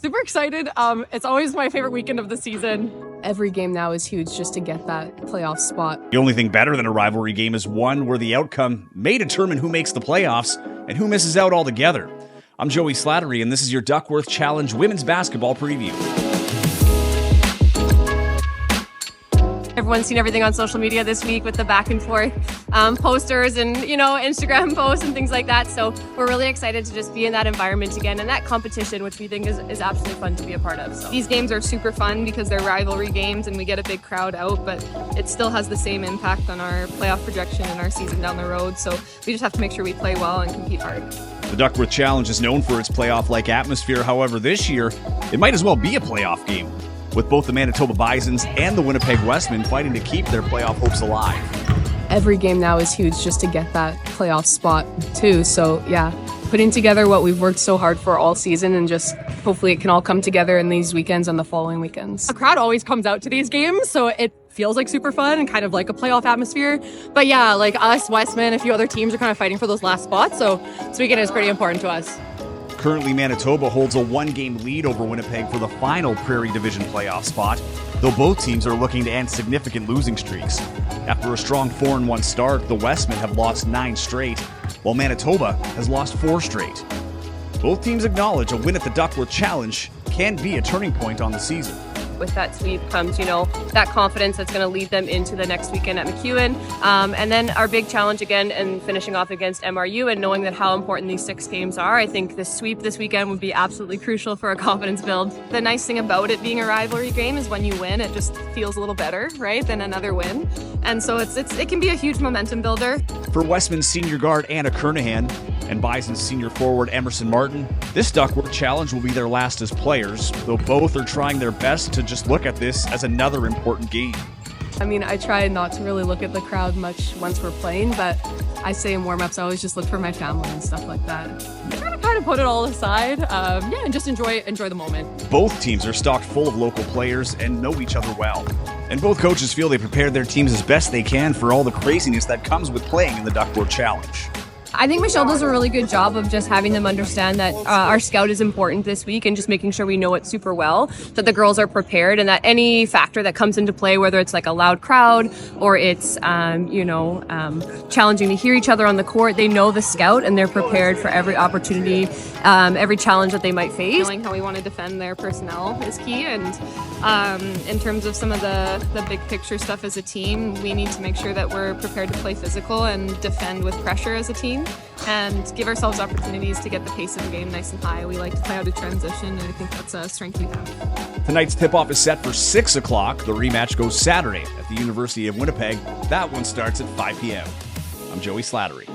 Super excited. It's always my favorite weekend of the season. Every game now is huge just to get that playoff spot. The only thing better than a rivalry game is one where the outcome may determine who makes the playoffs and who misses out altogether. I'm Joey Slattery, and this is your Duckworth Challenge Women's Basketball Preview. Everyone's seen everything on social media this week with the back and forth posters and, Instagram posts and things like that. So we're really excited to just be in that environment again and that competition, which we think is absolutely fun to be a part of. So these games are super fun because they're rivalry games and we get a big crowd out, but it still has the same impact on our playoff projection and our season down the road. So we just have to make sure we play well and compete hard. The Duckworth Challenge is known for its playoff-like atmosphere. However, this year, it might as well be a playoff game, with both the Manitoba Bisons and the Winnipeg Wesmen fighting to keep their playoff hopes alive. Every game now is huge just to get that playoff spot too. So yeah, putting together what we've worked so hard for all season and just hopefully it can all come together in these weekends and the following weekends. A crowd always comes out to these games, so it feels like super fun and kind of like a playoff atmosphere. But yeah, like us, Wesmen, a few other teams are kind of fighting for those last spots, so this weekend is pretty important to us. Currently, Manitoba holds a one-game lead over Winnipeg for the final Prairie Division playoff spot, though both teams are looking to end significant losing streaks. After a strong 4-1 start, the Wesmen have lost 9 straight, while Manitoba has lost 4 straight. Both teams acknowledge a win at the Duckworth Challenge can be a turning point on the season. With that sweep comes, that confidence that's going to lead them into the next weekend at McEwen. And then our big challenge again and finishing off against MRU and knowing that how important these 6 games are. I think the sweep this weekend would be absolutely crucial for a confidence build. The nice thing about it being a rivalry game is when you win, it just feels a little better, right, than another win. And so it can be a huge momentum builder. For Westman's senior guard Anna Kernahan and Bison's senior forward Emerson Martin, this Duckworth Challenge will be their last as players, though both are trying their best to just look at this as another important game. I mean, I try not to really look at the crowd much once we're playing, but I say in warm-ups, I always just look for my family and stuff like that. I try to kind of put it all aside, and just enjoy the moment. Both teams are stocked full of local players and know each other well. And both coaches feel they prepared their teams as best they can for all the craziness that comes with playing in the Duckworth Challenge. I think Michelle does a really good job of just having them understand that our scout is important this week and just making sure we know it super well, that the girls are prepared and that any factor that comes into play, whether it's like a loud crowd or it's, challenging to hear each other on the court, they know the scout and they're prepared for every opportunity, every challenge that they might face. Knowing how we want to defend their personnel is key, and in terms of some of the big picture stuff as a team, we need to make sure that we're prepared to play physical and defend with pressure as a team and give ourselves opportunities to get the pace of the game nice and high. We like to play out of transition, and I think that's a strength we have. Tonight's tip-off is set for 6 o'clock. The rematch goes Saturday at the University of Winnipeg. That one starts at 5 p.m. I'm Joey Slattery.